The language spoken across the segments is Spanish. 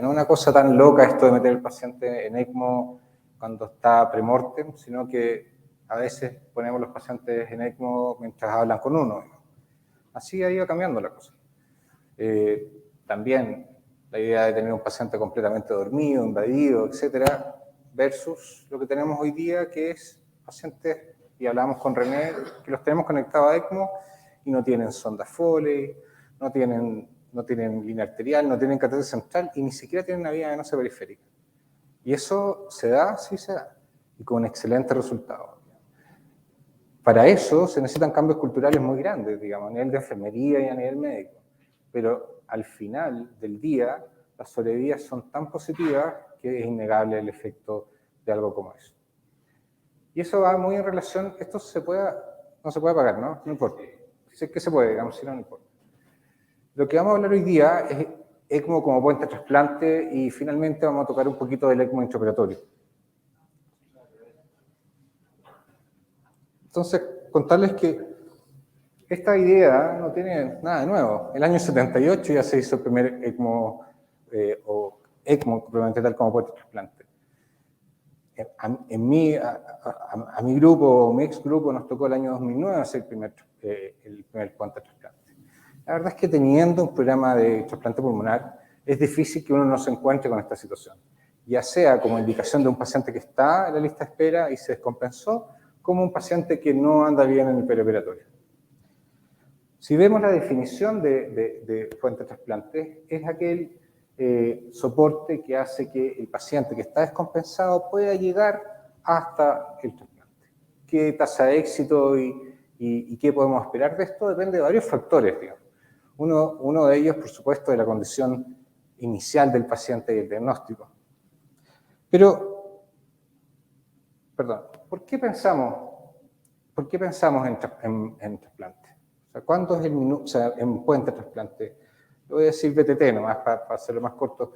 no es una cosa tan loca esto de meter al paciente en ECMO cuando está premortem, sino que a veces ponemos los pacientes en ECMO mientras hablan con uno. Así ha ido cambiando la cosa. También la idea de tener un paciente completamente dormido, invadido, etcétera, versus lo que tenemos hoy día, que es pacientes, y hablamos con René, que los tenemos conectados a ECMO y no tienen sonda Foley, no tienen línea arterial, no tienen catéter central y ni siquiera tienen una vía venosa periférica. Y eso se da, sí se da, y con excelentes resultados. Para eso se necesitan cambios culturales muy grandes, digamos, a nivel de enfermería y a nivel médico. Pero al final del día, las sobrevidas son tan positivas que es innegable el efecto de algo como eso. Y eso va muy en relación, esto no se puede pagar, ¿no? No importa. Si es que se puede, digamos, si no, no importa. Lo que vamos a hablar hoy día es ECMO como puente de trasplante y finalmente vamos a tocar un poquito del ECMO intraoperatorio. Entonces, contarles que esta idea no tiene nada de nuevo. El año 78 ya se hizo el primer ECMO, o ECMO probablemente tal como puente de trasplante. A mi grupo, mi ex grupo, nos tocó el año 2009 hacer el primer puente de trasplante. La verdad es que teniendo un programa de trasplante pulmonar, es difícil que uno no se encuentre con esta situación. Ya sea como indicación de un paciente que está en la lista de espera y se descompensó, como un paciente que no anda bien en el perioperatorio. Si vemos la definición de puente de trasplante, es aquel soporte que hace que el paciente que está descompensado pueda llegar hasta el trasplante. ¿Qué tasa de éxito y qué podemos esperar de esto? Depende de varios factores, digamos. Uno de ellos, por supuesto, de la condición inicial del paciente y el diagnóstico. Pero, perdón, ¿por qué pensamos en trasplante? O sea, ¿cuándo es el minuto? O sea, en puente de trasplante. Lo voy a decir BTT nomás para hacerlo más corto.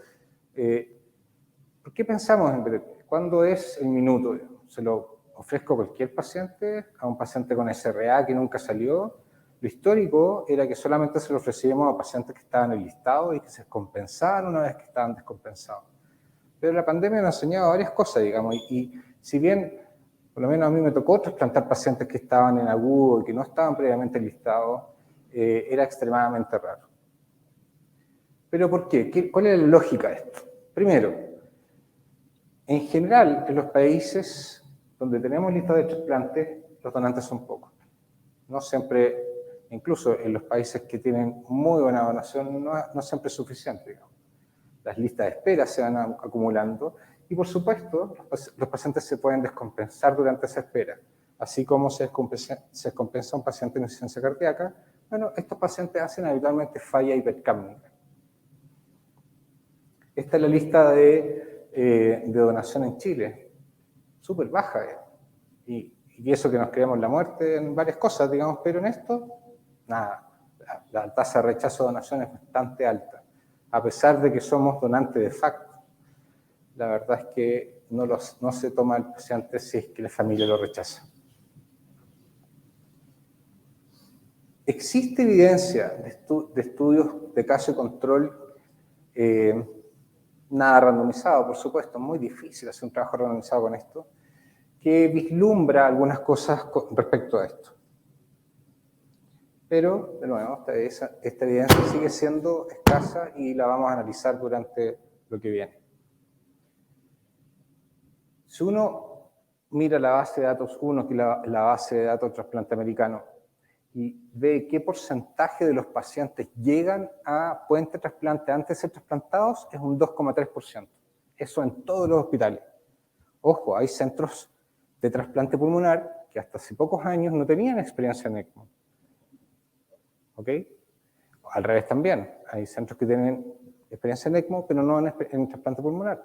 ¿Por qué pensamos en BTT? ¿Cuándo es el minuto? ¿Se lo ofrezco a cualquier paciente? ¿A un paciente con SRA que nunca salió? Lo histórico era que solamente se lo ofrecíamos a pacientes que estaban en el listado y que se descompensaban una vez que estaban descompensados. Pero la pandemia nos ha enseñado varias cosas, digamos, y si bien, por lo menos a mí me tocó trasplantar pacientes que estaban en agudo y que no estaban previamente listados, era extremadamente raro. ¿Pero por qué? ¿Cuál es la lógica de esto? Primero, en general, en los países donde tenemos listas de trasplantes, los donantes son pocos. No siempre, incluso en los países que tienen muy buena donación, no siempre es suficiente, digamos. Las listas de espera se van acumulando y, por supuesto, los pacientes se pueden descompensar durante esa espera. Así como se descompensa un paciente en insuficiencia cardíaca, bueno, estos pacientes hacen habitualmente falla hipercápnica. Esta es la lista de donación en Chile, súper baja. Y eso que nos creemos la muerte en varias cosas, digamos, pero en esto, nada. La tasa de rechazo de donación es bastante alta. A pesar de que somos donantes de facto, la verdad es que no se toma el paciente si es que la familia lo rechaza. Existe evidencia de estudios de caso de control, nada randomizado, por supuesto, muy difícil hacer un trabajo randomizado con esto, que vislumbra algunas cosas respecto a esto. Pero, de nuevo, esta evidencia sigue siendo escasa y la vamos a analizar durante lo que viene. Si uno mira la base de datos 1, que es la base de datos trasplante americano, y ve qué porcentaje de los pacientes llegan a puente trasplante antes de ser trasplantados, es un 2,3%. Eso en todos los hospitales. Ojo, hay centros de trasplante pulmonar que hasta hace pocos años no tenían experiencia en ECMO. ¿Ok? Al revés también. Hay centros que tienen experiencia en ECMO, pero no en trasplante pulmonar.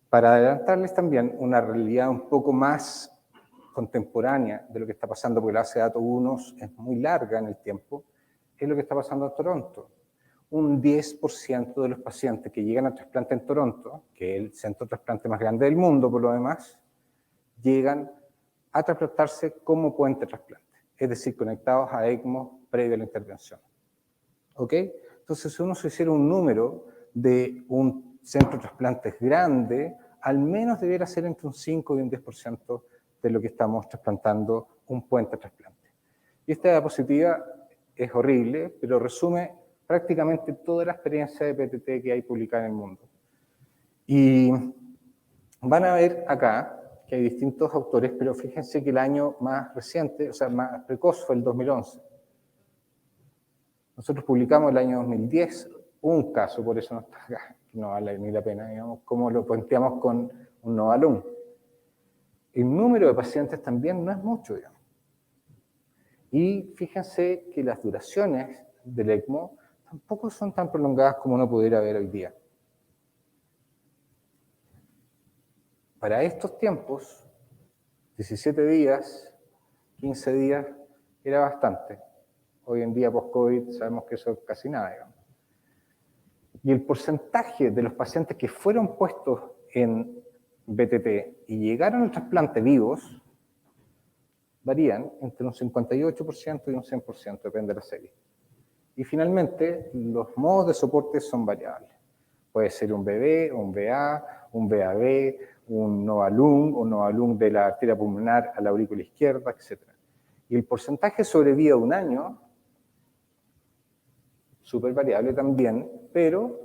Para adelantarles también una realidad un poco más contemporánea de lo que está pasando, porque la base de datos 1 es muy larga en el tiempo, es lo que está pasando en Toronto. Un 10% de los pacientes que llegan a trasplante en Toronto, que es el centro de trasplante más grande del mundo por lo demás, llegan a trasplantarse como puente trasplante, es decir, conectados a ECMO previo a la intervención. ¿Ok? Entonces, si uno se hiciera un número de un centro de trasplantes grande, al menos debiera ser entre un 5 y un 10% de lo que estamos trasplantando un puente trasplante. Y esta diapositiva es horrible, pero resume prácticamente toda la experiencia de PTT que hay publicada en el mundo. Y van a ver acá que hay distintos autores, pero fíjense que el año más reciente, o sea, más precoz fue el 2011. Nosotros publicamos el año 2010 un caso, por eso no está acá, no vale ni la pena, digamos, como lo planteamos con un Novalung. El número de pacientes también no es mucho, digamos. Y fíjense que las duraciones del ECMO tampoco son tan prolongadas como uno pudiera ver hoy día. Para estos tiempos, 17 días, 15 días, era bastante. Hoy en día, post-COVID, sabemos que eso es casi nada, digamos. Y el porcentaje de los pacientes que fueron puestos en BTT y llegaron al trasplante vivos varían entre un 58% y un 100%, depende de la serie. Y finalmente, los modos de soporte son variables. Puede ser un BB, un BA, un BAB, un Novalung de la arteria pulmonar a la aurícula izquierda, etc. Y el porcentaje de sobrevida de un año, súper variable también, pero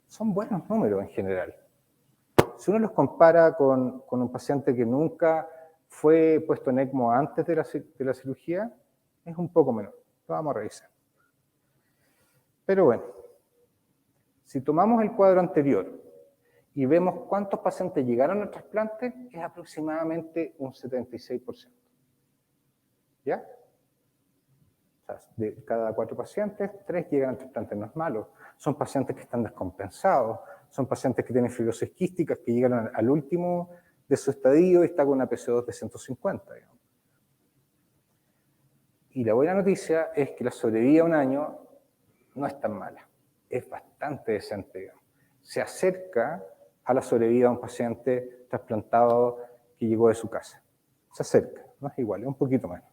son buenos números en general. Si uno los compara con un paciente que nunca fue puesto en ECMO antes de la cirugía, es un poco menor. Lo vamos a revisar. Pero bueno, si tomamos el cuadro anterior y vemos cuántos pacientes llegaron al trasplante, es aproximadamente un 76%. ¿Ya? O sea, de cada 4 pacientes, 3 llegan al trasplante, no es malo. Son pacientes que están descompensados, son pacientes que tienen fibrosis quística, que llegaron al último de su estadio y está con una PC2 de 150. Digamos. Y la buena noticia es que la sobrevida a un año no es tan mala, es bastante decente, digamos. Se acerca a la sobrevida de un paciente trasplantado que llegó de su casa. Se acerca, no es igual, es un poquito menos.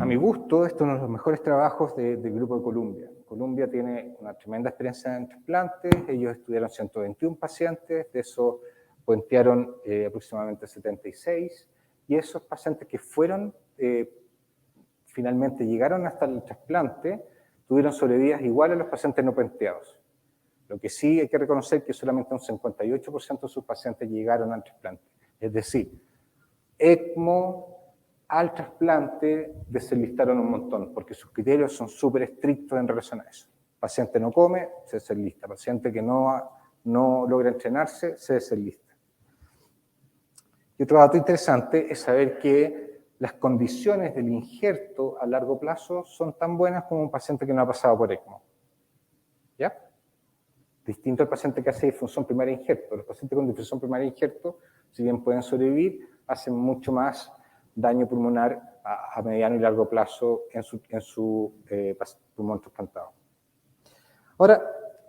A mi gusto, esto es uno de los mejores trabajos del grupo de Columbia. Columbia tiene una tremenda experiencia en trasplantes, ellos estudiaron 121 pacientes, de eso puentearon aproximadamente 76, y esos pacientes que fueron, finalmente llegaron hasta el trasplante, tuvieron sobrevidas iguales a los pacientes no puenteados. Lo que sí hay que reconocer que solamente un 58% de sus pacientes llegaron al trasplante. Es decir, ECMO al trasplante deslistaron un montón, porque sus criterios son súper estrictos en relación a eso. Paciente no come, se deslista. Paciente que no logra entrenarse, se deslista. Y otro dato interesante es saber que las condiciones del injerto a largo plazo son tan buenas como un paciente que no ha pasado por ECMO. ¿Ya? Distinto al paciente que hace difusión primaria de injerto. Los pacientes con difusión primaria de injerto, si bien pueden sobrevivir, hacen mucho más daño pulmonar a mediano y largo plazo en su pulmón trasplantado. Ahora,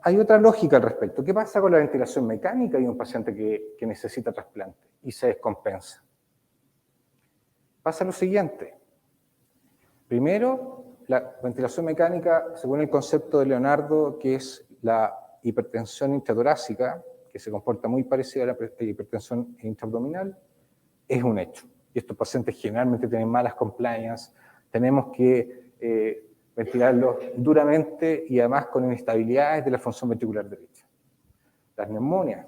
hay otra lógica al respecto. ¿Qué pasa con la ventilación mecánica de un paciente que necesita trasplante y se descompensa? Pasa lo siguiente. Primero, la ventilación mecánica, según el concepto de Leonardo, que es la hipertensión intratorácica, que se comporta muy parecida a la hipertensión intraabdominal, es un hecho. Y estos pacientes generalmente tienen malas compliance, tenemos que ventilarlos duramente y además con inestabilidades de la función ventricular derecha. Las neumonias,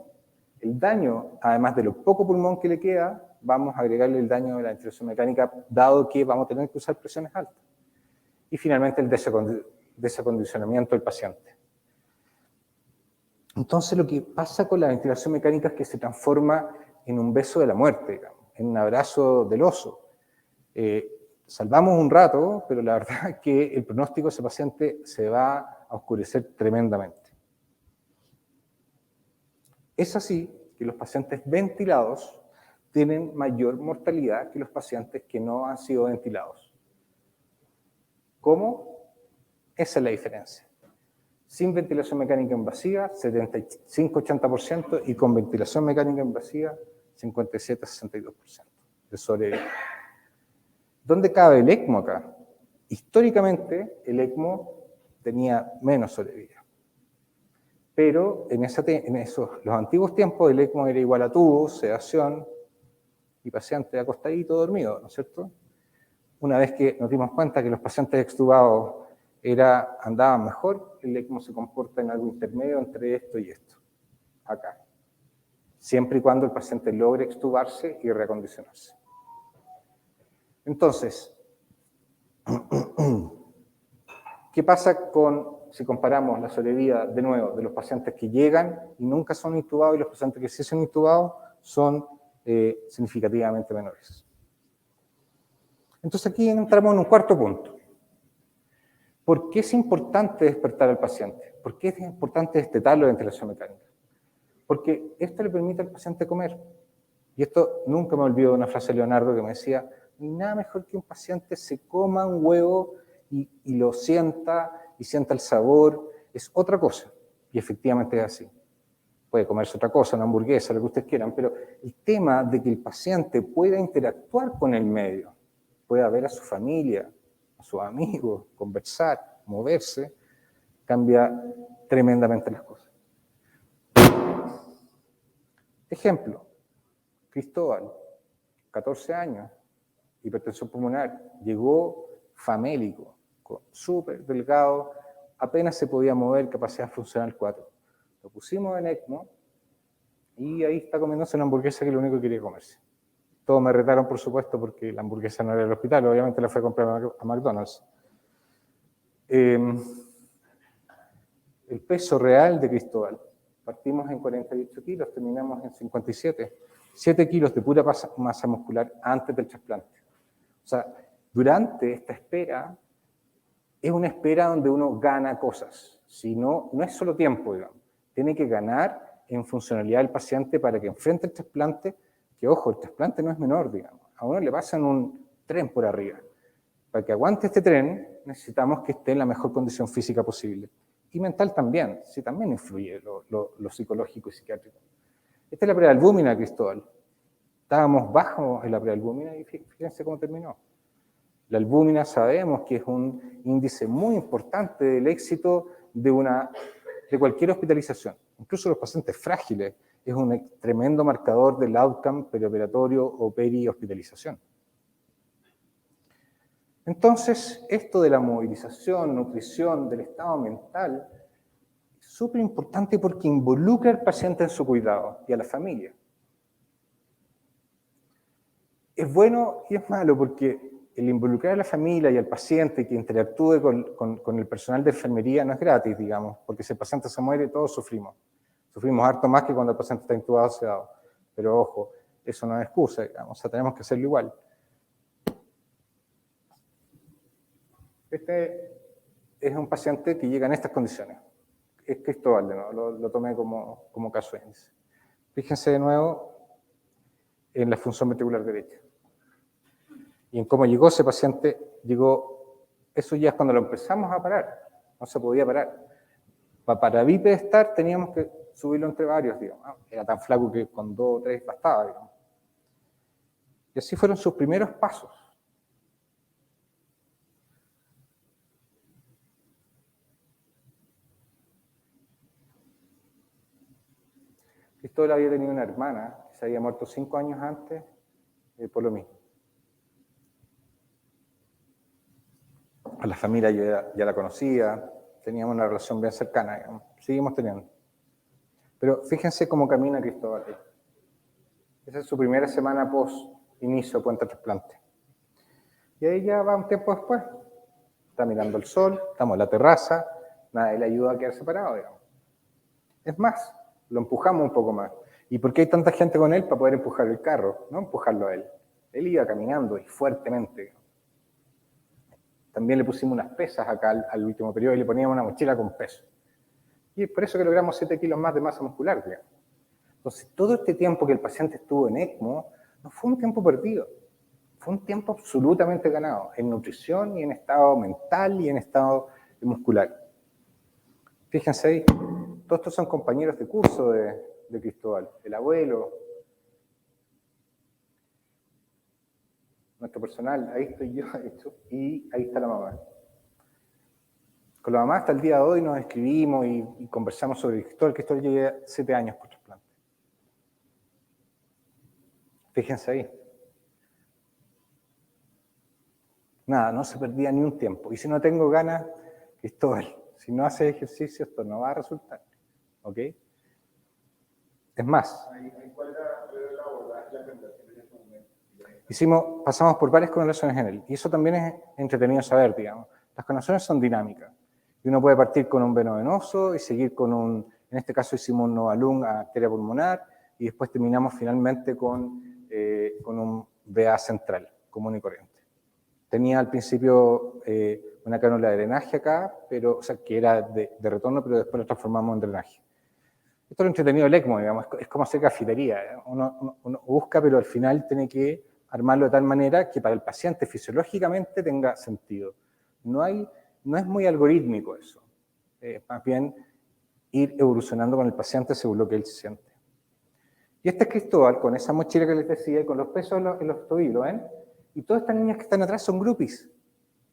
el daño, además de lo poco pulmón que le queda, vamos a agregarle el daño de la ventilación mecánica, dado que vamos a tener que usar presiones altas. Y finalmente el desacondicionamiento del paciente. Entonces lo que pasa con la ventilación mecánica es que se transforma en un beso de la muerte, digamos, en un abrazo del oso. Salvamos un rato, pero la verdad es que el pronóstico de ese paciente se va a oscurecer tremendamente. Es así que los pacientes ventilados tienen mayor mortalidad que los pacientes que no han sido ventilados. ¿Cómo? Esa es la diferencia. Sin ventilación mecánica invasiva, 75-80%, y con ventilación mecánica invasiva, 57-62% de sobrevida. ¿Dónde cabe el ECMO acá? históricamente el ECMO tenía menos sobrevida. Pero en los antiguos tiempos el ECMO era igual a tubo, sedación y paciente acostadito dormido, ¿no es cierto? Una vez que nos dimos cuenta que los pacientes extubados andaban mejor, el ECMO se comporta en algo intermedio entre esto y esto, acá. Siempre y cuando el paciente logre extubarse y reacondicionarse. Entonces, ¿qué pasa si comparamos la sobrevida, de nuevo, de los pacientes que llegan y nunca son intubados y los pacientes que sí son intubados son significativamente menores? Entonces aquí entramos en un cuarto punto. ¿Por qué es importante despertar al paciente? ¿Por qué es importante destetarlo de ventilación mecánica? Porque esto le permite al paciente comer. Y esto nunca me olvido de una frase de Leonardo que me decía, no hay nada mejor que un paciente se coma un huevo y lo sienta el sabor, es otra cosa. Y efectivamente es así. Puede comerse otra cosa, una hamburguesa, lo que ustedes quieran, pero el tema de que el paciente pueda interactuar con el medio, pueda ver a su familia, a sus amigos, conversar, moverse, cambia tremendamente las cosas. Ejemplo, Cristóbal, 14 años, hipertensión pulmonar, llegó famélico, súper delgado, apenas se podía mover, capacidad funcional 4. Lo pusimos en ECMO y ahí está comiéndose una hamburguesa que es lo único que quería comerse. Todos me retaron, por supuesto, porque la hamburguesa no era del hospital, obviamente la fue a comprar a McDonald's. El peso real de Cristóbal, partimos en 48 kilos, terminamos en 57. 7 kilos de pura masa muscular antes del trasplante. O sea, durante esta espera, es una espera donde uno gana cosas. Si no es solo tiempo, digamos. Tiene que ganar en funcionalidad del paciente para que enfrente el trasplante, que ojo, el trasplante no es menor, digamos. A uno le pasan un tren por arriba. Para que aguante este tren, necesitamos que esté en la mejor condición física posible. Y mental también, sí, también influye lo psicológico y psiquiátrico. Esta es la prealbúmina, Cristóbal. Estábamos bajos en la prealbúmina y fíjense cómo terminó. La albúmina sabemos que es un índice muy importante del éxito de cualquier hospitalización. Incluso los pacientes frágiles es un tremendo marcador del outcome perioperatorio o peri-hospitalización. Entonces, esto de la movilización, nutrición, del estado mental, es súper importante porque involucra al paciente en su cuidado y a la familia. Es bueno y es malo porque el involucrar a la familia y al paciente que interactúe con el personal de enfermería no es gratis, digamos, porque si el paciente se muere, todos sufrimos. Sufrimos harto más que cuando el paciente está intubado o sedado. Pero ojo, eso no es excusa, digamos, o sea, tenemos que hacerlo igual. Este es un paciente que llega en estas condiciones. Es Cristóbal, de nuevo, lo tomé como caso índice. Fíjense de nuevo en la función ventricular derecha. Y en cómo llegó ese paciente, eso ya es cuando lo empezamos a parar, no se podía parar. Para bipedestar teníamos que subirlo entre varios, digamos. Era tan flaco que con 2 o 3 bastaba, digamos. Y así fueron sus primeros pasos. Cristóbal había tenido una hermana que se había muerto 5 años antes por lo mismo. A la familia yo ya la conocía, teníamos una relación bien cercana, digamos. Seguimos teniendo. Pero fíjense cómo camina Cristóbal. Esa es su primera semana post-inicio de puente trasplante. Y ahí ya va un tiempo después. Está mirando el sol, estamos en la terraza, nadie le ayuda a quedar separado, digamos. Es más, lo empujamos un poco más. ¿Y por qué hay tanta gente con él? Para poder empujar el carro, no empujarlo a él. Él iba caminando y fuertemente. También le pusimos unas pesas acá al último periodo y le poníamos una mochila con peso. Y es por eso que logramos 7 kilos más de masa muscular, digamos. Entonces, todo este tiempo que el paciente estuvo en ECMO no fue un tiempo perdido. Fue un tiempo absolutamente ganado, en nutrición y en estado mental y en estado muscular. Fíjense ahí, todos estos son compañeros de curso de Cristóbal, el abuelo. nuestro personal, ahí estoy yo, de hecho, y ahí está la mamá. Con la mamá hasta el día de hoy nos escribimos y conversamos sobre Cristóbal. Cristóbal lleva 7 años por trasplante. Fíjense ahí. Nada, no se perdía ni un tiempo. Y si no tengo ganas, Cristóbal, si no haces ejercicio, esto no va a resultar. ¿Ok? Es más, pasamos por varias coronaciones en él. Y eso también es entretenido saber, digamos. Las coronaciones son dinámicas. Y uno puede partir con un veno venoso y seguir con en este caso hicimos un Novalung a arteria pulmonar, y después terminamos finalmente con un VA central, común y corriente. Tenía al principio una cánula de drenaje acá, pero, o sea, que era de retorno, pero después lo transformamos en drenaje. Esto es lo entretenido del ECMO, digamos, es como hacer cafetería. Uno busca, pero al final tiene que armarlo de tal manera que para el paciente fisiológicamente tenga sentido. No es muy algorítmico eso. Más bien ir evolucionando con el paciente según lo que él siente. Y este es Cristóbal, con esa mochila que les decía, y con los pesos en los tobillos, ¿ven? Y todas estas niñas que están atrás son groupies.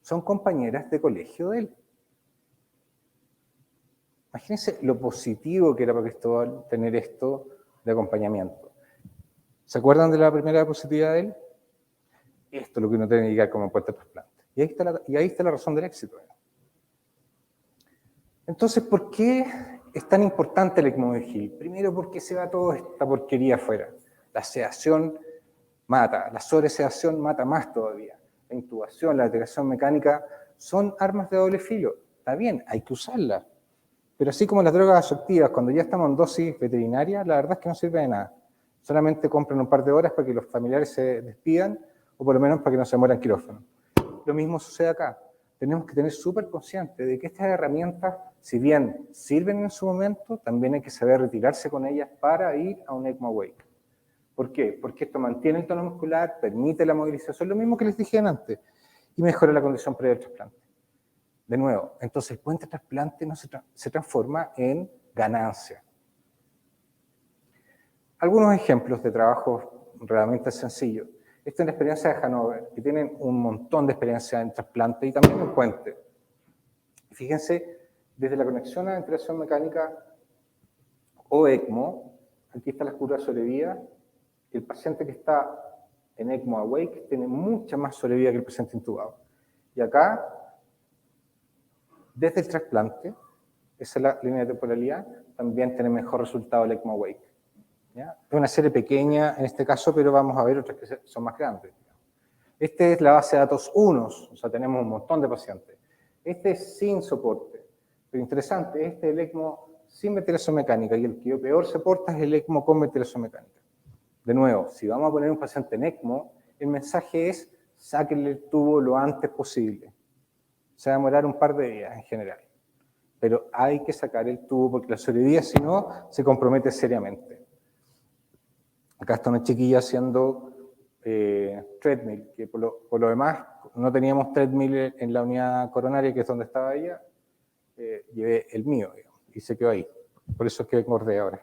Son compañeras de colegio de él. Imagínense lo positivo que era para Cristóbal tener esto de acompañamiento. ¿Se acuerdan de la primera positividad de él? Esto es lo que uno tiene que llegar como puente de trasplante. Y ahí está la razón del éxito. Entonces, ¿por qué es tan importante el ECMO vigil? Primero, porque se va toda esta porquería afuera. La sedación mata, la sobresedación mata más todavía. La intubación, la ventilación mecánica son armas de doble filo. Está bien, hay que usarlas. Pero así como las drogas vasoactivas, cuando ya estamos en dosis veterinaria, la verdad es que no sirve de nada. Solamente compran un par de horas para que los familiares se despidan, o por lo menos para que no se mueran quirófano. Lo mismo sucede acá. Tenemos que tener súper consciente de que estas herramientas, si bien sirven en su momento, también hay que saber retirarse con ellas para ir a un ECMO Awake. ¿Por qué? Porque esto mantiene el tono muscular, permite la movilización, lo mismo que les dije antes, y mejora la condición previa del trasplante. De nuevo, entonces el puente trasplante no se transforma en ganancia. Algunos ejemplos de trabajos realmente sencillos. Esta es la experiencia de Hannover, que tienen un montón de experiencia en trasplante y también en puente. Fíjense, desde la conexión a ventilación mecánica o ECMO, aquí está la curva de sobrevida. El paciente que está en ECMO Awake tiene mucha más sobrevida que el paciente intubado. Y acá, desde el trasplante, esa es la línea de temporalidad, también tiene mejor resultado el ECMO Awake. ¿Ya? Es una serie pequeña en este caso, pero vamos a ver otras que son más grandes. Esta es la base de datos unos, o sea, tenemos un montón de pacientes. Este es sin soporte. Pero interesante, este es el ECMO sin ventilación mecánica, y el que peor se porta es el ECMO con ventilación mecánica. De nuevo, si vamos a poner un paciente en ECMO, el mensaje es sáquenle el tubo lo antes posible. Se va a demorar un par de días en general. Pero hay que sacar el tubo porque la sobrevida, si no, se compromete seriamente. Acá está una chiquilla haciendo treadmill, que por lo demás no teníamos treadmill en la unidad coronaria, que es donde estaba ella. Llevé el mío, digamos, y se quedó ahí. Por eso es que engordé ahora.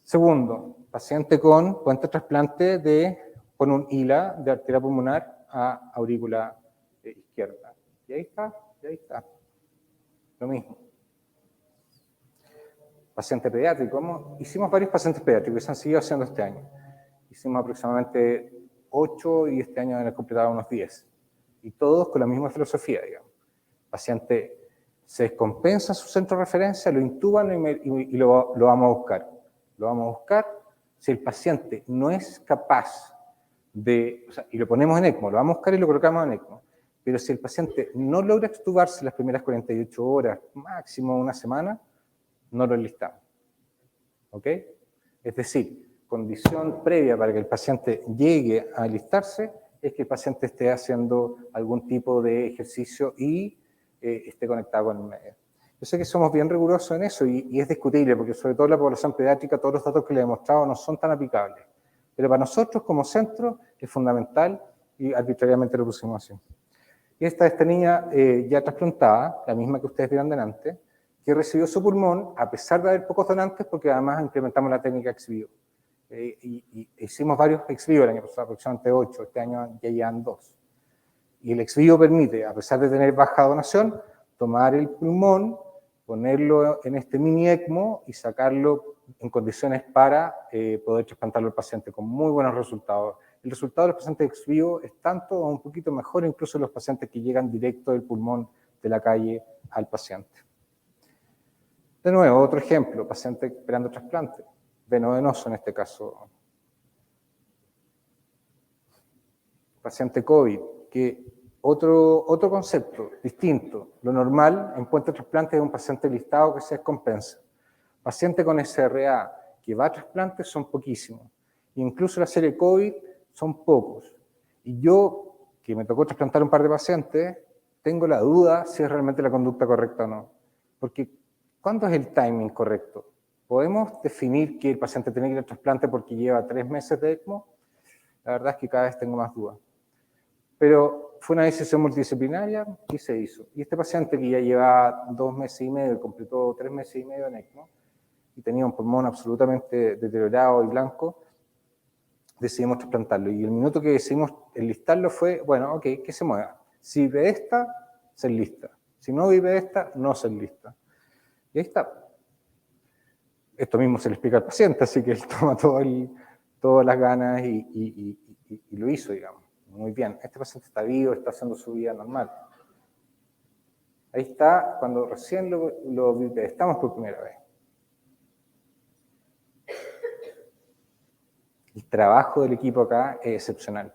Segundo, paciente con puente trasplante con un ILA de arteria pulmonar a aurícula izquierda. Y ahí está. Lo mismo. Paciente pediátrico. Hicimos varios pacientes pediátricos que se han seguido haciendo este año. Hicimos aproximadamente 8 y este año han completado unos 10. Y todos con la misma filosofía, digamos. El paciente se descompensa su centro de referencia, lo intuban y lo vamos a buscar. Lo vamos a buscar. Si el paciente no es capaz de, o sea, y lo ponemos en ECMO, lo vamos a buscar y lo colocamos en ECMO. Pero si el paciente no logra extubarse las primeras 48 horas, máximo una semana, no lo enlistamos. ¿Ok? Es decir, condición previa para que el paciente llegue a enlistarse es que el paciente esté haciendo algún tipo de ejercicio y esté conectado con el medio. Yo sé que somos bien rigurosos en eso y es discutible, porque sobre todo en la población pediátrica todos los datos que le he demostrado no son tan aplicables. Pero para nosotros como centro es fundamental y arbitrariamente lo pusimos así. Y esta niña ya trasplantada, la misma que ustedes vieron delante, que recibió su pulmón a pesar de haber pocos donantes, porque además implementamos la técnica ex vivo. y hicimos varios ex vivo el año pasado, aproximadamente 8, este año ya llevan 2. Y el ex vivo permite, a pesar de tener baja donación, tomar el pulmón, ponerlo en este mini ECMO y sacarlo en condiciones para poder trasplantarlo al paciente con muy buenos resultados. El resultado de los pacientes ex vivo es tanto o un poquito mejor incluso los pacientes que llegan directo del pulmón de la calle al paciente. De nuevo, otro ejemplo, paciente esperando trasplante, venovenoso en este caso. Paciente COVID, que otro concepto distinto. Lo normal en puente de trasplante es un paciente listado que se descompensa. Paciente con SRA que va a trasplante son poquísimos. Incluso la serie COVID son pocos. Y yo, que me tocó trasplantar un par de pacientes, tengo la duda si es realmente la conducta correcta o no. Porque, ¿cuándo es el timing correcto? ¿Podemos definir que el paciente tiene que ir al trasplante porque lleva 3 meses de ECMO? La verdad es que cada vez tengo más dudas. Pero fue una decisión multidisciplinaria y se hizo. Y este paciente que ya llevaba 2 meses y medio, completó 3 meses y medio en ECMO, y tenía un pulmón absolutamente deteriorado y blanco, decidimos trasplantarlo. Y el minuto que decidimos enlistarlo fue, bueno, ok, que se mueva. Si vive esta, se enlista. Si no vive esta, no se enlista. Y ahí está. Esto mismo se le explica al paciente, así que él toma todas las ganas y lo hizo, digamos. Muy bien, este paciente está vivo, está haciendo su vida normal. Ahí está, cuando recién lo estamos por primera vez. El trabajo del equipo acá es excepcional.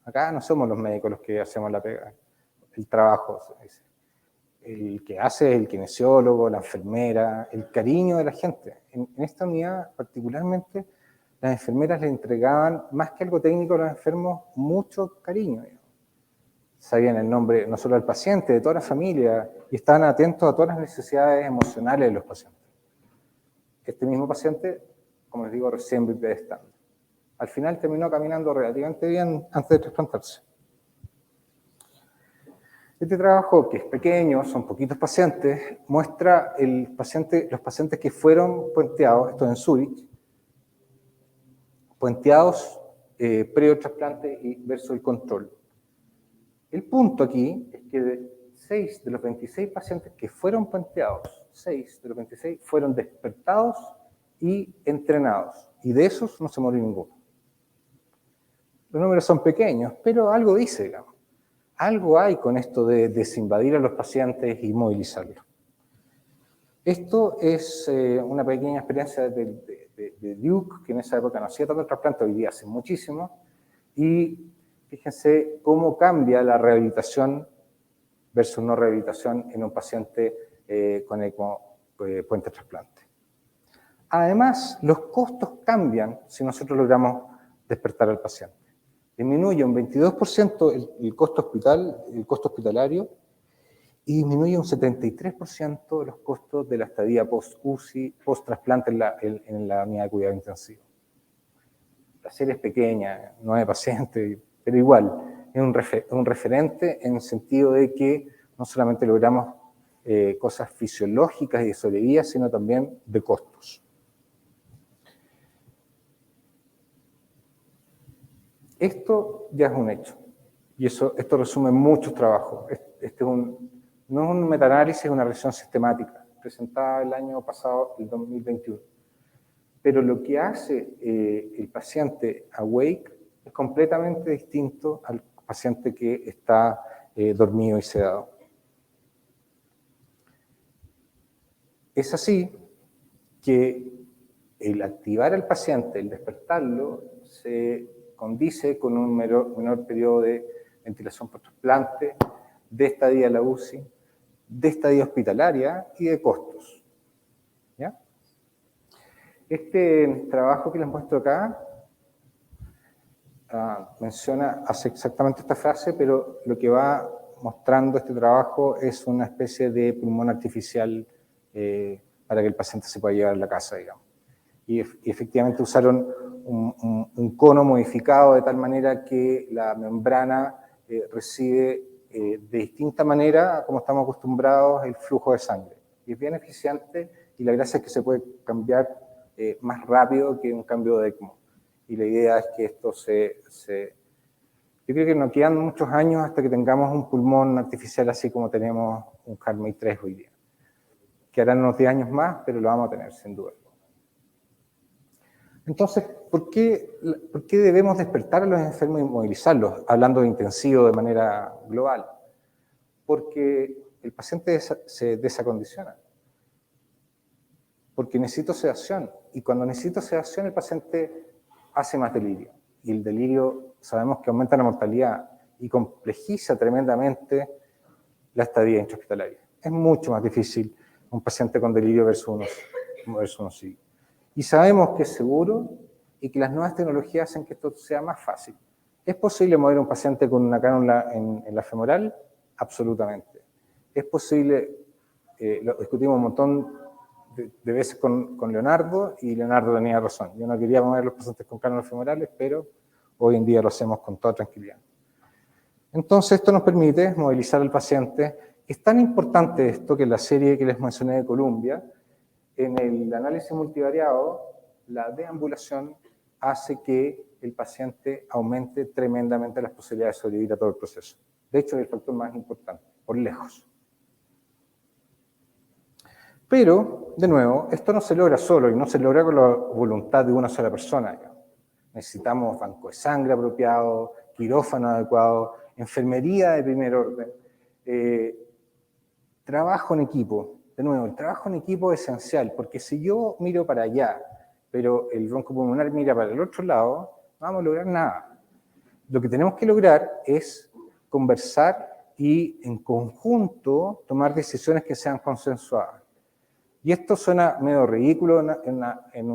Acá no somos los médicos los que hacemos la pega. El trabajo, el que hace es el kinesiólogo, la enfermera, el cariño de la gente. En esta unidad, particularmente, las enfermeras le entregaban, más que algo técnico a los enfermos, mucho cariño. Sabían el nombre no solo del paciente, de toda la familia, y estaban atentos a todas las necesidades emocionales de los pacientes. Este mismo paciente, como les digo, recién bipedestando. Al final terminó caminando relativamente bien antes de trasplantarse. Este trabajo, que es pequeño, son poquitos pacientes, muestra los pacientes que fueron puenteados, esto en Zúrich, puenteados pre-trasplante y versus el control. El punto aquí es que de 6 de los 26 pacientes que fueron puenteados, 6 de los 26 fueron despertados y entrenados. Y de esos no se murió ninguno. Los números son pequeños, pero algo dice, digamos. Algo hay con esto de desinvadir a los pacientes y movilizarlos. Esto es una pequeña experiencia de Duke, que en esa época no hacía tanto trasplante, hoy día hace muchísimo, y fíjense cómo cambia la rehabilitación versus no rehabilitación en un paciente con ECMO puente trasplante. Además, los costos cambian si nosotros logramos despertar al paciente. Disminuye un 22% el costo hospitalario y disminuye un 73% de los costos de la estadía post-UCI, post-trasplante en la unidad de cuidado intensivo. La serie es pequeña, 9 pacientes, pero igual, es un referente en el sentido de que no solamente logramos cosas fisiológicas y de sobrevida, sino también de costos. Esto ya es un hecho, y esto resume muchos trabajos. No es un metaanálisis, es una revisión sistemática, presentada el año pasado, el 2021. Pero lo que hace el paciente awake es completamente distinto al paciente que está dormido y sedado. Es así que el activar al paciente, el despertarlo, se condice con un menor periodo de ventilación por trasplante, de estadía en la UCI, de estadía hospitalaria y de costos. ¿Ya? Este trabajo que les muestro acá hace exactamente esta frase, pero lo que va mostrando este trabajo es una especie de pulmón artificial para que el paciente se pueda llevar a la casa, digamos. Y efectivamente usaron un cono modificado de tal manera que la membrana recibe de distinta manera, como estamos acostumbrados, el flujo de sangre. Y es bien eficiente, y la gracia es que se puede cambiar más rápido que un cambio de ECMO. y la idea es que esto yo creo que nos quedan muchos años hasta que tengamos un pulmón artificial así como tenemos un HeartMate 3 hoy día. Quedarán unos 10 años más, pero lo vamos a tener, sin duda. Entonces, ¿por qué debemos despertar a los enfermos y movilizarlos, hablando de intensivo de manera global? Porque el paciente se desacondiciona. Porque necesito sedación. Y cuando necesito sedación, el paciente hace más delirio. Y el delirio sabemos que aumenta la mortalidad y complejiza tremendamente la estadía intrahospitalaria. Es mucho más difícil un paciente con delirio versus uno sí. Y sabemos que es seguro y que las nuevas tecnologías hacen que esto sea más fácil. ¿Es posible mover a un paciente con una cánula en la femoral? Absolutamente. ¿Es posible? Lo discutimos un montón de veces con Leonardo, y Leonardo tenía razón. Yo no quería mover a los pacientes con cánulas femorales, pero hoy en día lo hacemos con toda tranquilidad. Entonces, esto nos permite movilizar al paciente. Es tan importante esto que en la serie que les mencioné de Columbia, en el análisis multivariado, la deambulación hace que el paciente aumente tremendamente las posibilidades de sobrevivir a todo el proceso. De hecho, es el factor más importante, por lejos. Pero, de nuevo, esto no se logra solo y no se logra con la voluntad de una sola persona. Necesitamos banco de sangre apropiado, quirófano adecuado, enfermería de primer orden, trabajo en equipo. De nuevo, el trabajo en equipo es esencial, porque si yo miro para allá, pero el broncopulmonar mira para el otro lado, no vamos a lograr nada. Lo que tenemos que lograr es conversar y en conjunto tomar decisiones que sean consensuadas. Y esto suena medio ridículo en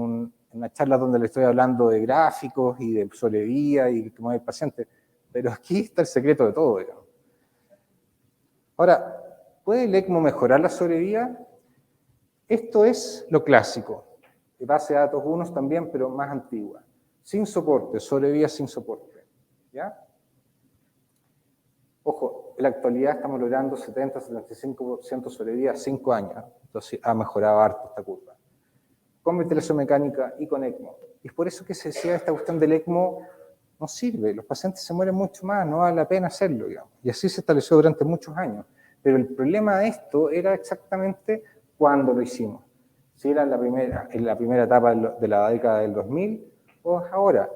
una charla donde le estoy hablando de gráficos y de sobrevía y cómo es el paciente, pero aquí está el secreto de todo, digamos. Ahora, ¿puede el ECMO mejorar la sobrevía? Esto es lo clásico. De base de datos unos también, pero más antigua. Sin soporte, sobrevía sin soporte. ¿Ya? Ojo, en la actualidad estamos logrando 70-75% sobrevía a 5 años. Entonces ha mejorado harto esta curva. Con ventilación mecánica y con ECMO. Y es por eso que se decía esta cuestión del ECMO no sirve. Los pacientes se mueren mucho más, no vale la pena hacerlo, digamos. Y así se estableció durante muchos años. Pero el problema de esto era exactamente cuándo lo hicimos. Si era en la primera etapa de la década del 2000 o ahora.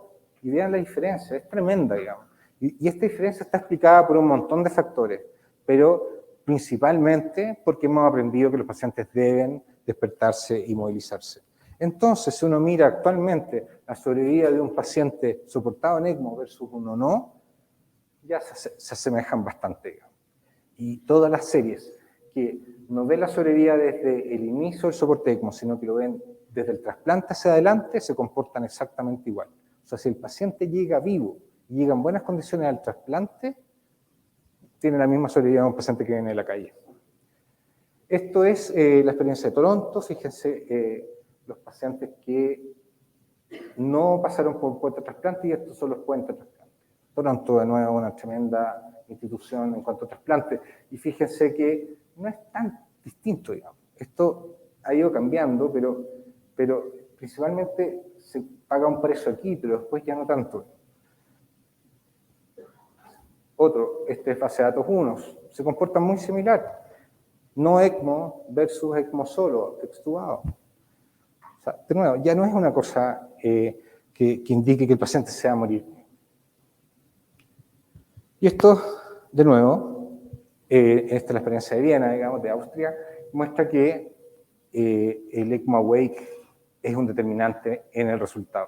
Y vean la diferencia, es tremenda, digamos. Y esta diferencia está explicada por un montón de factores, pero principalmente porque hemos aprendido que los pacientes deben despertarse y movilizarse. Entonces, si uno mira actualmente la sobrevida de un paciente soportado en ECMO versus uno no, ya se asemejan bastante, digamos. Y todas las series que no ven la sobrevida desde el inicio del soporte ECMO, sino que lo ven desde el trasplante hacia adelante, se comportan exactamente igual. O sea, si el paciente llega vivo y llega en buenas condiciones al trasplante, tiene la misma sobrevida de un paciente que viene de la calle. Esto es la experiencia de Toronto. Fíjense, los pacientes que no pasaron por puente de trasplante, y estos son los puentes de trasplante. Toronto, de nuevo, una tremenda institución en cuanto a trasplante. Y fíjense que no es tan distinto, digamos. Esto ha ido cambiando, pero principalmente se paga un precio aquí, pero después ya no tanto. Otro, este es base de datos 1, se comportan muy similar. No ECMO versus ECMO solo, extubado. O sea, de nuevo, ya no es una cosa que indique que el paciente se va a morir. Y esto, de nuevo, esta es la experiencia de Viena, digamos, de Austria, muestra que el ECMO Awake es un determinante en el resultado.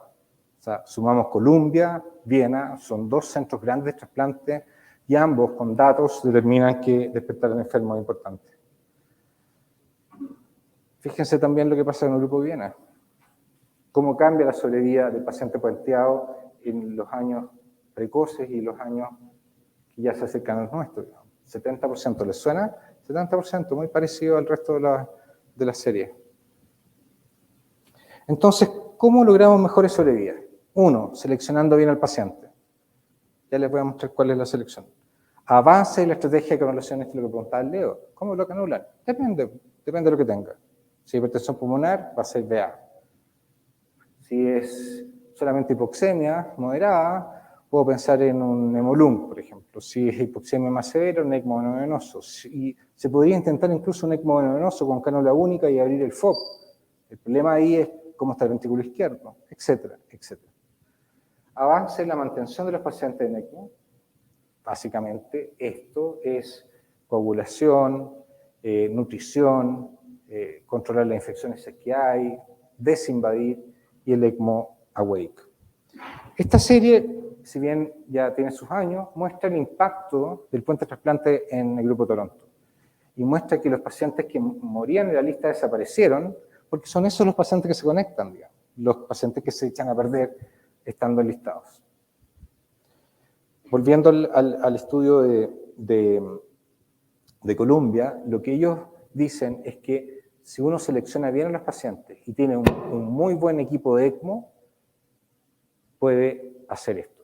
O sea, sumamos Columbia, Viena, son 2 centros grandes de trasplante, y ambos con datos determinan que despertar al enfermo es importante. Fíjense también lo que pasa en el grupo Viena. Cómo cambia la sobrevida del paciente puenteado en los años precoces y los años que ya se acercan a los nuestros. 70%, ¿les suena? 70%, muy parecido al resto de la serie. Entonces, ¿cómo logramos mejores sobrevidas? 1, seleccionando bien al paciente. Ya les voy a mostrar cuál es la selección. Avance la estrategia de canulación, esto es lo que preguntaba el Leo. ¿Cómo lo canulan? Depende de lo que tenga. Si es hipertensión pulmonar, va a ser VA. Si es solamente hipoxemia moderada, puedo pensar en un hemolung, por ejemplo. Si es hipoxemia más severa, un ECMO venovenoso. Y se podría intentar incluso un ECMO venovenoso con cánula única y abrir el FOB. El problema ahí es cómo está el ventrículo izquierdo, etcétera, etcétera. Avance en la mantención de los pacientes en ECMO. Básicamente, esto es coagulación, nutrición, controlar las infecciones que hay, desinvadir y el ECMO Awake. Esta serie, si bien ya tiene sus años, muestra el impacto del puente trasplante en el Grupo Toronto. Y muestra que los pacientes que morían en la lista desaparecieron, porque son esos los pacientes que se conectan, digamos, los pacientes que se echan a perder estando enlistados. Volviendo al estudio de Columbia, lo que ellos dicen es que si uno selecciona bien a los pacientes y tiene un muy buen equipo de ECMO, puede hacer esto.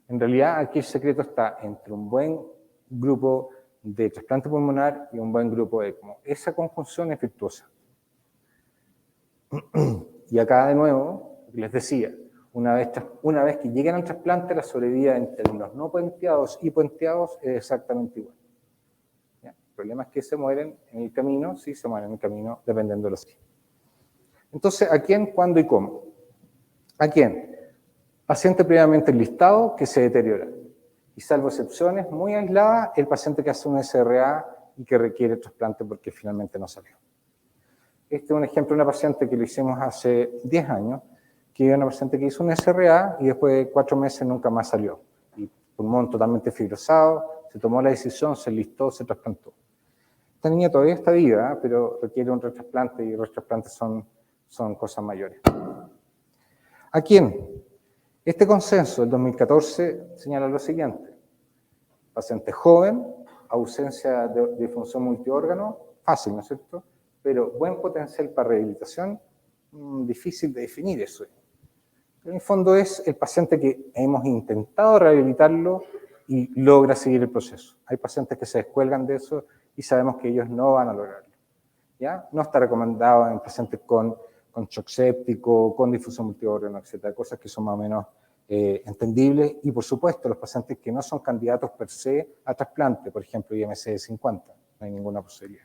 En realidad, aquí el secreto está entre un buen grupo de trasplante pulmonar y un buen grupo de ECMO. Esa conjunción es virtuosa. Y acá, de nuevo, les decía, una vez que lleguen al trasplante, la sobrevida en términos no puenteados y puenteados es exactamente igual. ¿Ya? El problema es que se mueren en el camino, sí se mueren en el camino, dependiendo de los que. Entonces, ¿a quién, cuándo y cómo? ¿A quién? Paciente previamente enlistado que se deteriora. Y salvo excepciones muy aisladas, el paciente que hace un SRA y que requiere trasplante porque finalmente no salió. Este es un ejemplo de una paciente que lo hicimos hace 10 años, que era una paciente que hizo un SRA y después de 4 meses nunca más salió. Y pulmón totalmente fibrosado, se tomó la decisión, se enlistó, se trasplantó. Esta niña todavía está viva, pero requiere un retrasplante y los trasplantes son cosas mayores. ¿A quién? Este consenso del 2014 señala lo siguiente. Paciente joven, ausencia de función multiórgano, fácil, ¿no es cierto? Pero buen potencial para rehabilitación, difícil de definir eso. En el fondo es el paciente que hemos intentado rehabilitarlo y logra seguir el proceso. Hay pacientes que se descuelgan de eso y sabemos que ellos no van a lograrlo. ¿Ya? No está recomendado en pacientes con shock séptico, con difusión multiórgano, etcétera, cosas que son más o menos entendibles. Y por supuesto, los pacientes que no son candidatos per se a trasplante, por ejemplo, IMC de 50, no hay ninguna posibilidad.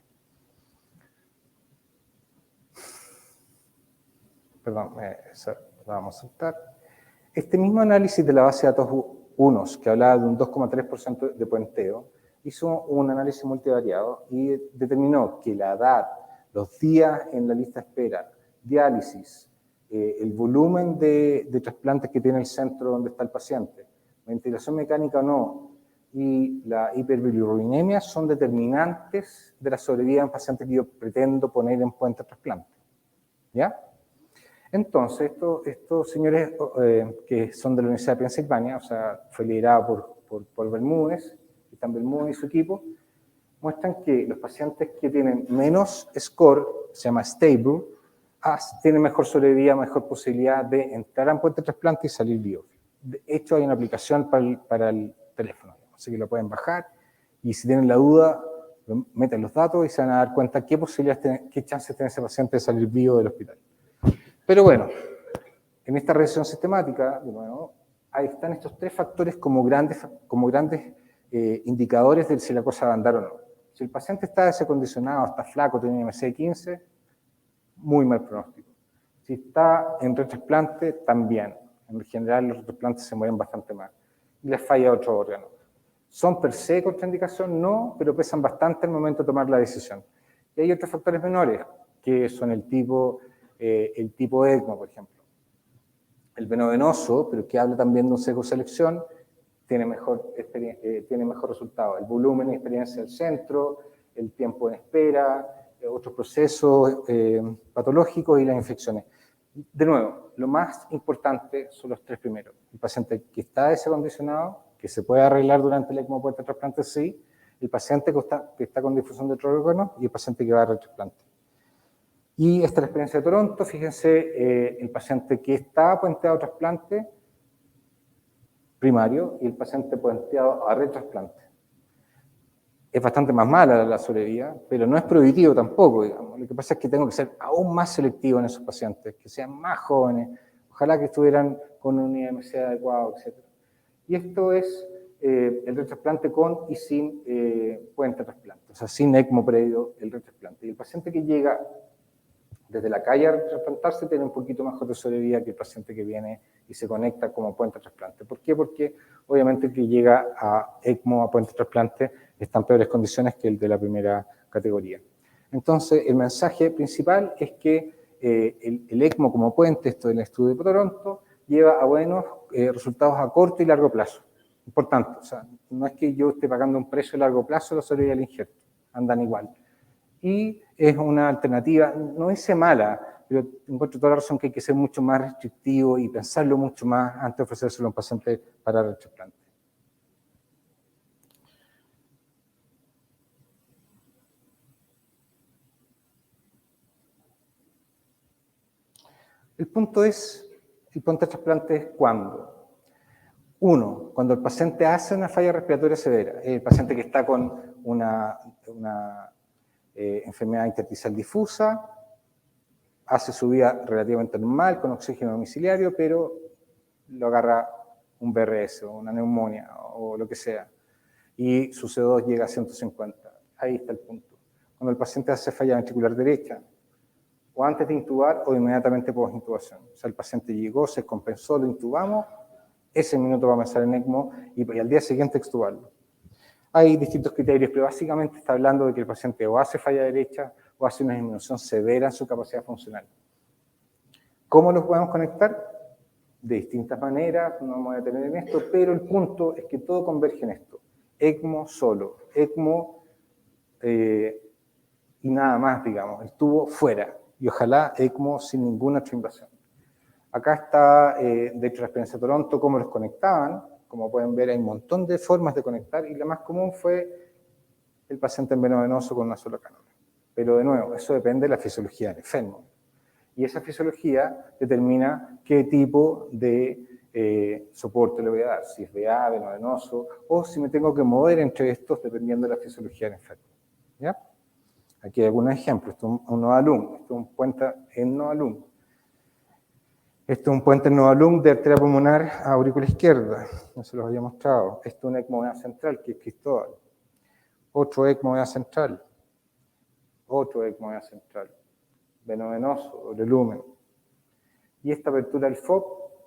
Perdón, esa la vamos a saltar. Este mismo análisis de la base de datos UNOS, que hablaba de un 2,3% de puenteo, hizo un análisis multivariado y determinó que la edad, los días en la lista de espera, diálisis, el volumen de trasplantes que tiene el centro donde está el paciente, ventilación mecánica o no, y la hiperbilirubinemia son determinantes de la sobrevida en pacientes que yo pretendo poner en puente de trasplante. ¿Ya? Entonces, estos señores que son de la Universidad de Pensilvania, o sea, fue liderado por Bermúdez, y también Bermúdez y su equipo, muestran que los pacientes que tienen menos score, se llama stable, tienen mejor sobrevida, mejor posibilidad de entrar en puente de trasplante y salir vivos. De hecho, hay una aplicación para el teléfono, así que lo pueden bajar, y si tienen la duda, meten los datos y se van a dar cuenta qué posibilidades, qué chances tiene ese paciente de salir vivo del hospital. Pero bueno, en esta revisión sistemática, de nuevo, ahí están estos 3 factores como grandes indicadores de si la cosa va a andar o no. Si el paciente está desacondicionado, está flaco, tiene IMC de 15, muy mal pronóstico. Si está en retrasplante, también. En general, los retrasplantes se mueren bastante mal. Y les falla otro órgano. ¿Son per se contraindicación? No, pero pesan bastante al momento de tomar la decisión. Y hay otros factores menores, que son el tipo ECMO, por ejemplo. El venovenoso, pero que habla también de un sesgo de selección, tiene mejor resultado. El volumen y experiencia del centro, el tiempo de espera, otros procesos patológicos y las infecciones. De nuevo, lo más importante son los 3 primeros. El paciente que está desacondicionado, que se puede arreglar durante el ECMO puente de trasplante, sí. El paciente que está con difusión de otro órgano y el paciente que va a retrasplante. Y esta es la experiencia de Toronto. Fíjense, el paciente que está puenteado a trasplante primario y el paciente puenteado a retrasplante. Es bastante más mala la sobrevida, pero no es prohibitivo tampoco, digamos. Lo que pasa es que tengo que ser aún más selectivo en esos pacientes, que sean más jóvenes Ojalá que estuvieran con un IMC adecuado, etc. Y esto es el retrasplante con y sin puente trasplante, o sea, sin ECMO previo el retrasplante. Y el paciente que llega desde la calle a trasplantarse tiene un poquito mejor de sobrevida que el paciente que viene y se conecta como puente trasplante. ¿Por qué? Porque obviamente el que llega a ECMO, a puente trasplante, está en peores condiciones que el de la primera categoría. Entonces, el mensaje principal es que el ECMO como puente, esto del estudio de Toronto, lleva a buenos resultados a corto y largo plazo. Importante, o sea, no es que yo esté pagando un precio a largo plazo la sobrevida del injerto, andan igual. Y es una alternativa, no dice mala, pero encuentro toda la razón que hay que ser mucho más restrictivo y pensarlo mucho más antes de ofrecérselo a un paciente para el trasplante. El punto es, el puente de trasplante es cuándo. Uno, cuando el paciente hace una falla respiratoria severa, el paciente que está con una enfermedad intersticial difusa, hace su vida relativamente normal, con oxígeno domiciliario, pero lo agarra un BRS o una neumonía o lo que sea, y su CO2 llega a 150. Ahí está el punto. Cuando el paciente hace falla ventricular derecha, o antes de intubar o inmediatamente post-intubación. O sea, el paciente llegó, se compensó, lo intubamos, ese minuto va a pensar en ECMO y al día siguiente extubarlo. Hay distintos criterios, pero básicamente está hablando de que el paciente o hace falla derecha o hace una disminución severa en su capacidad funcional. ¿Cómo los podemos conectar? De distintas maneras, no me voy a detener en esto, pero el punto es que todo converge en esto. ECMO solo, ECMO y nada más, digamos, el tubo fuera. Y ojalá ECMO sin ninguna otra invasión. Acá está, de hecho, la experiencia de Toronto, cómo los conectaban. Como pueden ver, hay un montón de formas de conectar y la más común fue el paciente en veno venoso con una sola cánula. Pero de nuevo, eso depende de la fisiología del enfermo. Y esa fisiología determina qué tipo de soporte le voy a dar, si es VA, veno venoso, o si me tengo que mover entre estos dependiendo de la fisiología del enfermo. ¿Ya? Aquí hay algunos ejemplos. Esto es un Novalung, esto es un puente en Novalung. Este es un puente en Novalung de arteria pulmonar a aurícula izquierda. No se los había mostrado. Esto es un ECMO vena central, que es Cristóbal. Otro ECMO vena central. Otro ECMO vena central. Veno venoso, doble lumen. Y esta apertura del FOP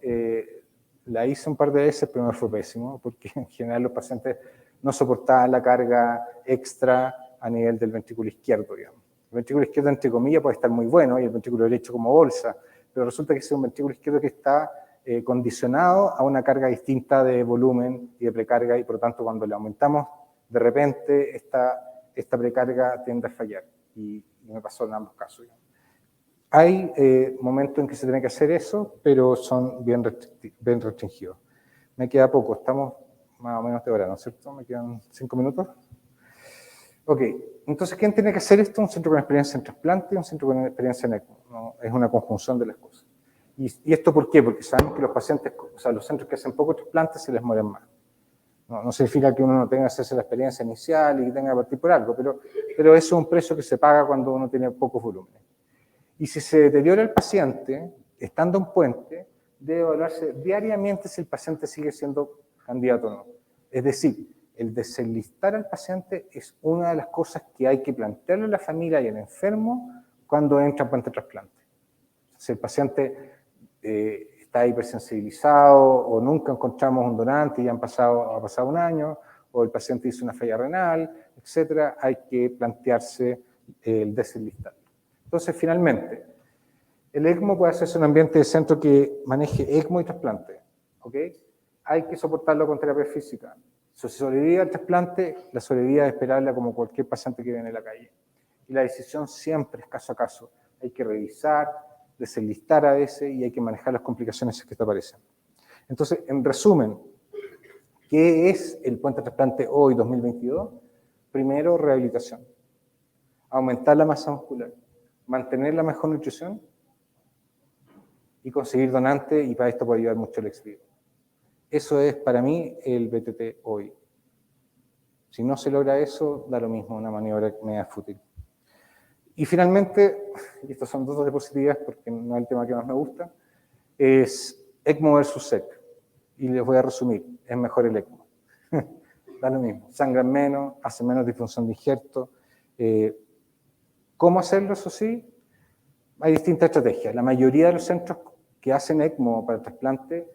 la hice un par de veces, pero me fue pésimo, porque en general los pacientes no soportaban la carga extra a nivel del ventrículo izquierdo, digamos. El ventrículo izquierdo, entre comillas, puede estar muy bueno, y el ventrículo derecho como bolsa, pero resulta que es un ventrículo izquierdo que está condicionado a una carga distinta de volumen y de precarga, y por lo tanto cuando le aumentamos de repente esta precarga tiende a fallar, y me pasó en ambos casos. Digamos. Hay momentos en que se tiene que hacer eso, pero son bien restringidos. Me queda poco, estamos más o menos de hora, ¿no es cierto? Me quedan 5 minutos. Ok, entonces, ¿quién tiene que hacer esto? Un centro con experiencia en trasplante y un centro con experiencia en ECMO. ¿No? Es una conjunción de las cosas. ¿Y esto por qué? Porque sabemos que los pacientes, o sea, los centros que hacen poco trasplante se les mueren más. No significa que uno no tenga que hacerse la experiencia inicial y que tenga que partir por algo, pero eso es un precio que se paga cuando uno tiene pocos volúmenes. Y si se deteriora el paciente, estando en puente, debe evaluarse diariamente si el paciente sigue siendo candidato o no. Es decir, el desenlistar al paciente es una de las cosas que hay que plantearle a la familia y al enfermo cuando entra en puente trasplante. Si el paciente está hipersensibilizado o nunca encontramos un donante y ha pasado un año, o el paciente hizo una falla renal, etcétera, hay que plantearse el desenlistar. Entonces, finalmente, el ECMO puede hacerse en un ambiente de centro que maneje ECMO y trasplante. ¿Ok? Hay que soportarlo con terapia física. Si sobrevive al trasplante, la sobrevida es esperable como cualquier paciente que viene en la calle. Y la decisión siempre es caso a caso. Hay que revisar, desenlistar a veces y hay que manejar las complicaciones que te aparecen. Entonces, en resumen, ¿qué es el puente trasplante hoy, 2022? Primero, rehabilitación. Aumentar la masa muscular. Mantener la mejor nutrición y conseguir donante, y para esto puede ayudar mucho el ex vivo. Eso es para mí el BTT hoy. Si no se logra eso, da lo mismo, una maniobra media fútil. Y finalmente, y estos son dos diapositivas porque no es el tema que más me gusta, es ECMO versus SEC. Y les voy a resumir, es mejor el ECMO. Da lo mismo, sangran menos, hacen menos disfunción de injerto. ¿Cómo hacerlo? Eso sí, hay distintas estrategias. La mayoría de los centros que hacen ECMO para trasplante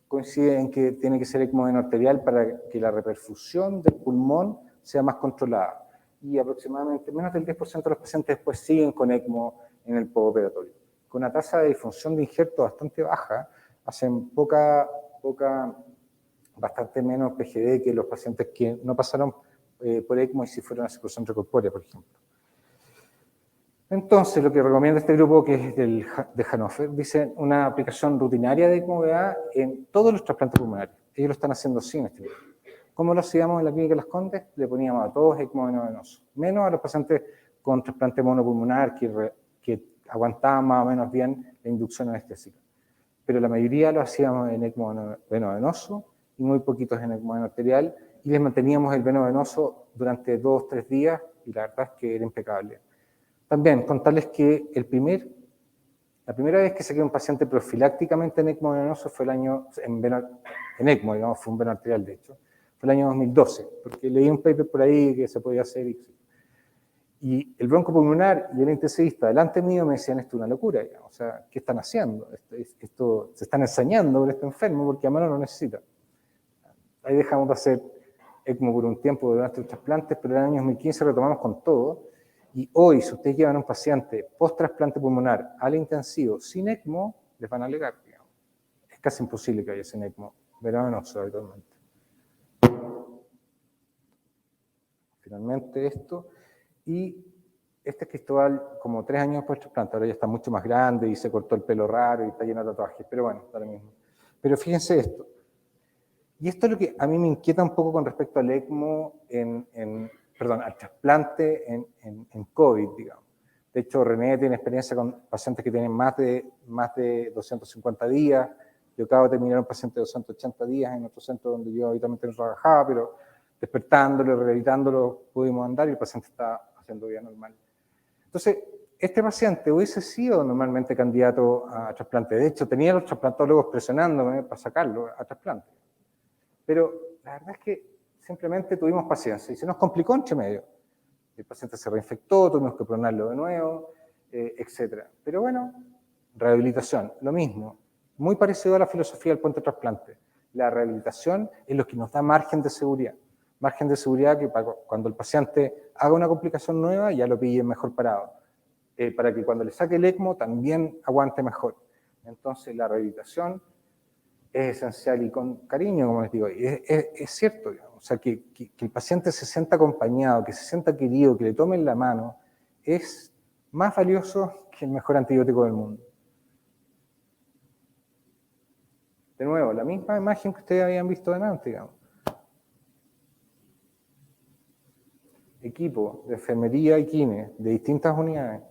coinciden en que tiene que ser ECMO arterial para que la reperfusión del pulmón sea más controlada. Y aproximadamente menos del 10% de los pacientes después siguen con ECMO en el postoperatorio. Con una tasa de disfunción de injerto bastante baja, hacen bastante menos PGD que los pacientes que no pasaron por ECMO y si fueron a circulación recorpórea, por ejemplo. Entonces, lo que recomienda este grupo, que es de Hannover, dice una aplicación rutinaria de ECMO-VA en todos los trasplantes pulmonares. Ellos lo están haciendo sin este grupo. ¿Cómo lo hacíamos en la clínica Las Condes? Le poníamos a todos ECMO venoso, menos a los pacientes con trasplante monopulmonar que aguantaban más o menos bien la inducción anestésica. Pero la mayoría lo hacíamos en ECMO venoso y muy poquitos en ECMO arterial, y les manteníamos el venoso durante 2 o 3 días, y la verdad es que era impecable. También contarles que la primera vez que saqué un paciente profilácticamente en ECMO venoso fue el año, en ECMO, digamos, fue un veno arterial de hecho, fue el año 2012, porque leí un paper por ahí que se podía hacer. Y el broncopulmonar y el intensivista delante mío me decían, esto es una locura, digamos. O sea, ¿qué están haciendo? Esto se están ensañando por este enfermo porque a mano lo necesita. Ahí dejamos de hacer ECMO por un tiempo durante los trasplantes, pero en el año 2015 retomamos con todo. Y hoy, si ustedes llevan a un paciente post-trasplante pulmonar al intensivo sin ECMO, les van a alegar, digamos. Es casi imposible que haya sin ECMO venoso habitualmente. Finalmente esto. Y este es Cristóbal como 3 años después del trasplante, ahora ya está mucho más grande y se cortó el pelo raro y está lleno de tatuajes, pero bueno, da lo mismo. Pero fíjense esto. Y esto es lo que a mí me inquieta un poco con respecto al ECMO, al trasplante en COVID, digamos. De hecho, René tiene experiencia con pacientes que tienen más de 250 días. Yo acabo de terminar un paciente de 280 días en otro centro donde yo habitualmente no trabajaba, pero despertándolo, rehabilitándolo, pudimos andar y el paciente está haciendo vida normal. Entonces, este paciente hubiese sido normalmente candidato a trasplante. De hecho, tenía a los trasplantólogos presionándome para sacarlo a trasplante. Pero la verdad es que simplemente tuvimos paciencia y se nos complicó entre medio. El paciente se reinfectó, tuvimos que pronarlo de nuevo, etc. Pero bueno, rehabilitación, lo mismo. Muy parecido a la filosofía del puente trasplante. La rehabilitación es lo que nos da margen de seguridad. Margen de seguridad que cuando el paciente haga una complicación nueva ya lo pille mejor parado. Para que cuando le saque el ECMO también aguante mejor. Entonces la rehabilitación es esencial y con cariño, como les digo, es cierto, digamos. O sea, que el paciente se sienta acompañado, que se sienta querido, que le tomen la mano, es más valioso que el mejor antibiótico del mundo. De nuevo, la misma imagen que ustedes habían visto antes, digamos. Equipo de enfermería y kine de distintas unidades.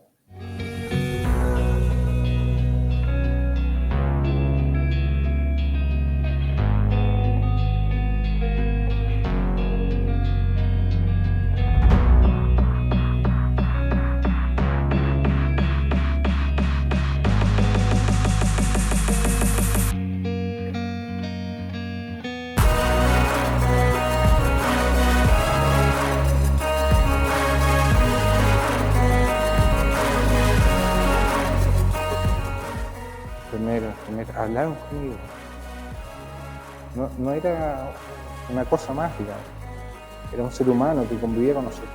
Hablaron conmigo. No era una cosa más, digamos. Era un ser humano que convivía con nosotros.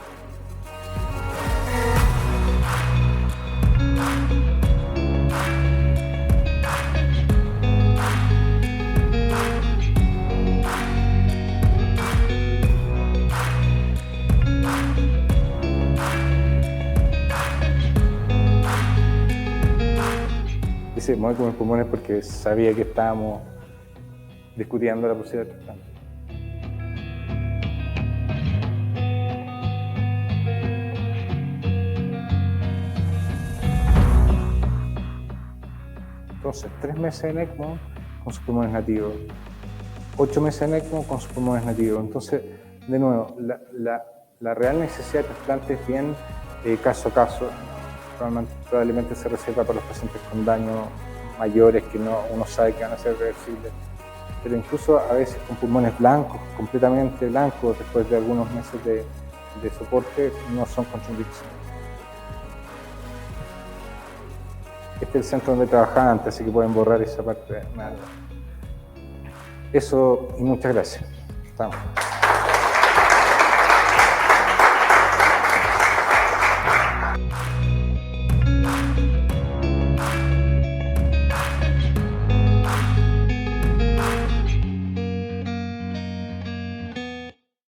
Se mueve con los pulmones porque sabía que estábamos discutiendo la posibilidad de trasplante. Entonces, 3 meses en ECMO con sus pulmones nativos, 8 meses en ECMO con sus pulmones nativos. Entonces, de nuevo, la real necesidad de trasplante es bien caso a caso. Probablemente se reserva para los pacientes con daño mayores que uno sabe que van a ser reversibles, pero incluso a veces con pulmones blancos, completamente blancos, después de algunos meses de soporte, no son contraindicaciones. Este es el centro donde trabajaba antes, así que pueden borrar esa parte. Eso, y muchas gracias. Estamos.